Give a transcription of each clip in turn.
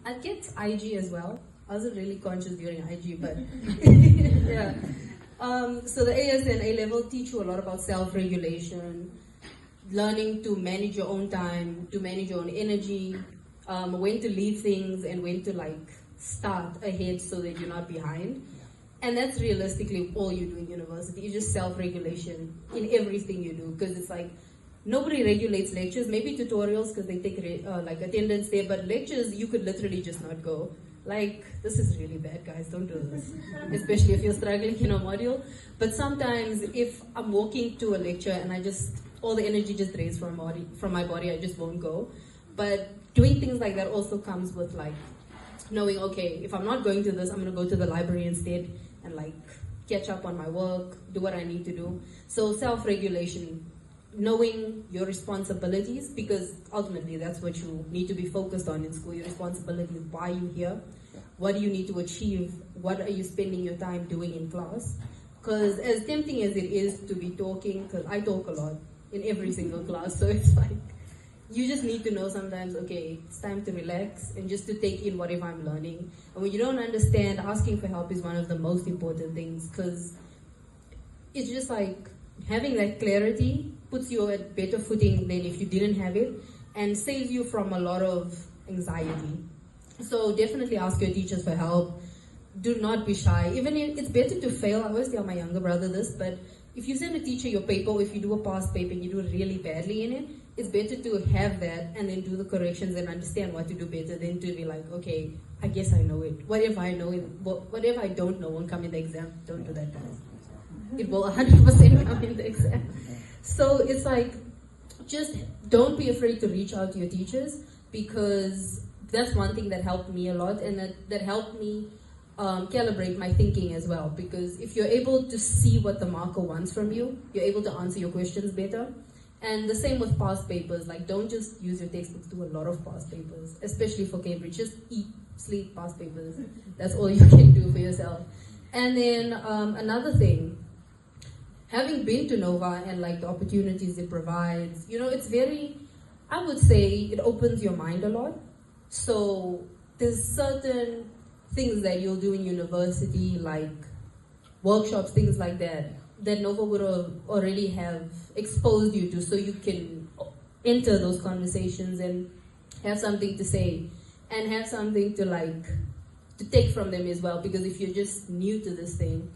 I get IG as well. I wasn't really conscious during IG, but yeah. So the AS and A level teach you a lot about self-regulation, learning to manage your own time, to manage your own energy, when to leave things and when to start ahead so that you're not behind. And that's realistically all you do in university. It's just self-regulation in everything you do, because it's nobody regulates lectures, maybe tutorials because they take attendance there, but lectures you could literally just not go. This is really bad, guys, don't do this, especially if you're struggling in a module. But sometimes if I'm walking to a lecture and all the energy just drains from my body, I just won't go. But doing things like that also comes with knowing, okay, if I'm not going to this, I'm going to go to the library instead and catch up on my work, do what I need to do. So self-regulation, knowing your responsibilities, because ultimately that's what you need to be focused on in school, your responsibilities. Why are you here? What do you need to achieve? What are you spending your time doing in class? Because as tempting as it is to be talking, because I talk a lot in every single class, so it's you just need to know sometimes, okay, it's time to relax and just to take in whatever I'm learning. And when you don't understand, asking for help is one of the most important things, because it's just having that clarity puts you at better footing than if you didn't have it, and saves you from a lot of anxiety. So definitely ask your teachers for help. Do not be shy. Even if it's better to fail. I always tell my younger brother this, but if you send a teacher your paper, or if you do a past paper and you do really badly in it, it's better to have that and then do the corrections and understand what to do better than to be okay, I guess I know it. Whatever I know, whatever I don't know won't come in the exam. Don't do that, guys. It will 100% come in the exam. So it's just don't be afraid to reach out to your teachers, because that's one thing that helped me a lot, and that helped me calibrate my thinking as well. Because if you're able to see what the marker wants from you, you're able to answer your questions better. And the same with past papers. Don't just use your textbooks, do a lot of past papers, especially for Cambridge. Just eat, sleep, past papers. That's all you can do for yourself. And then another thing, having been to Nova and the opportunities it provides, it's very, I would say it opens your mind a lot. So there's certain things that you'll do in university, workshops, things like that Nova would already have exposed you to, so you can enter those conversations and have something to say and have something to take from them as well. Because if you're just new to this thing,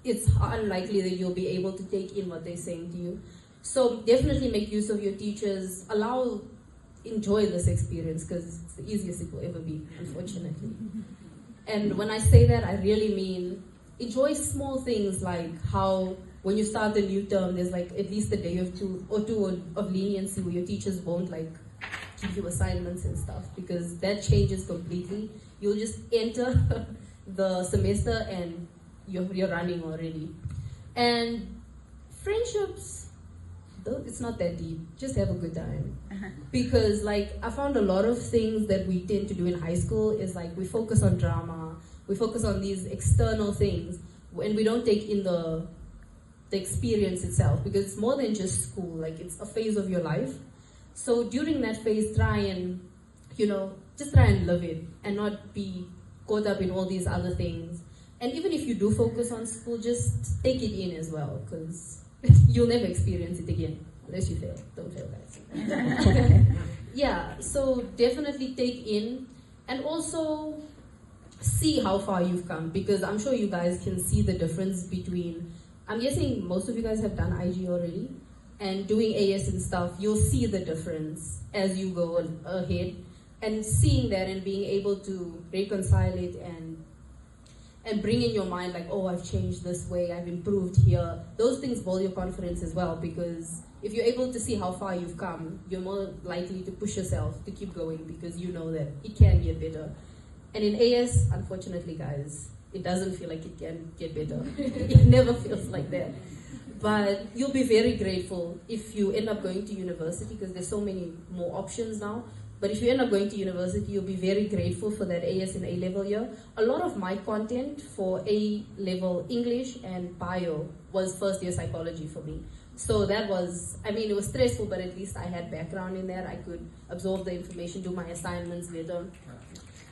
it's unlikely that you'll be able to take in what they're saying to you. So definitely make use of your teachers. Enjoy this experience, because it's the easiest it will ever be, unfortunately. And when I say that, I really mean enjoy small things, how when you start a new term, there's at least a day or two of leniency where your teachers won't give you assignments and stuff, because that changes completely. You'll just enter the semester and you're running already. And friendships, though it's not that deep, just have a good time. Because I found a lot of things that we tend to do in high school is we focus on drama, we focus on these external things, and we don't take in the experience itself, because it's more than just school. It's a phase of your life. So during that phase, try and live it and not be caught up in all these other things. And even if you do focus on school, just take it in as well, because you'll never experience it again unless you fail. Don't fail, guys. Yeah, so definitely take in, and also see how far you've come, because I'm sure you guys can see the difference between, I'm guessing most of you guys have done IG already, and doing AS and stuff, you'll see the difference as you go ahead, and seeing that and being able to reconcile it and bring in your mind oh, I've changed this way, I've improved here. Those things build your confidence as well, because if you're able to see how far you've come, you're more likely to push yourself to keep going, because you know that it can get better. And in AS, unfortunately, guys, it doesn't feel like it can get better. It never feels like that. But you'll be very grateful if you end up going to university, because there's so many more options now. But if you end up going to university, you'll be very grateful for that AS and A-level year. A lot of my content for A-level English and Bio was first year psychology for me. So that was, it was stressful, but at least I had background in that. I could absorb the information, do my assignments later.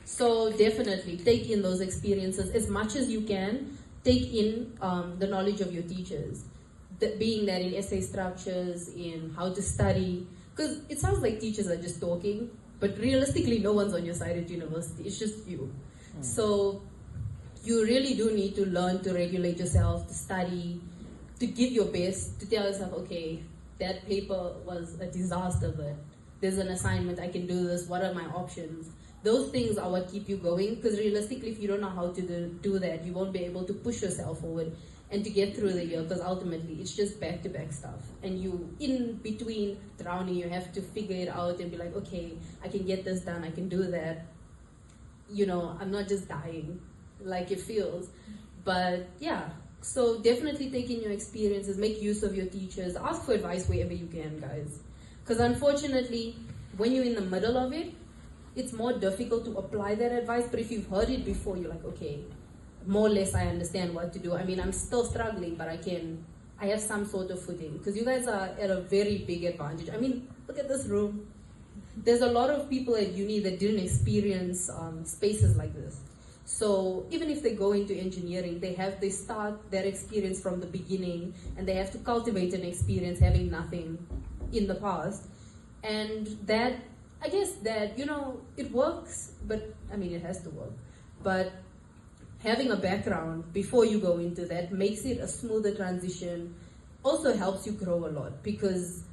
So definitely take in those experiences as much as you can. Take in the knowledge of your teachers, being that in essay structures, in how to study. Because it sounds like teachers are just talking, but realistically, no one's on your side at university. It's just you. So you really do need to learn to regulate yourself, to study, to give your best, to tell yourself, okay, that paper was a disaster, but there's an assignment, I can do this, what are my options? Those things are what keep you going, because realistically, if you don't know how to do that, you won't be able to push yourself forward and to get through the year, because ultimately it's just back-to-back stuff. And you, in between drowning, you have to figure it out and be like, okay, I can get this done, I can do that. You know, I'm not just dying like it feels. But yeah, so definitely take in your experiences, make use of your teachers, ask for advice wherever you can, guys. Because unfortunately, when you're in the middle of it, it's more difficult to apply that advice. But if you've heard it before, you're like, okay, more or less I understand what to do. I mean, I'm still struggling, but I have some sort of footing. Because you guys are at a very big advantage. I mean, look at this room. There's a lot of people at uni that didn't experience spaces like this. So even if they go into engineering, they start their experience from the beginning, and they have to cultivate an experience having nothing in the past. And that, I guess that, you know, it works, but I mean, it has to work. But having a background before you go into that makes it a smoother transition, also helps you grow a lot, because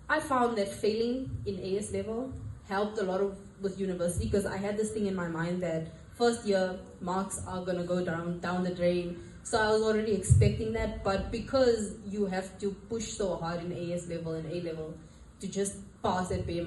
I found that failing in AS level helped a lot with university, because I had this thing in my mind that first year marks are gonna go down the drain. So I was already expecting that, but because you have to push so hard in AS level and A level to just pass at bare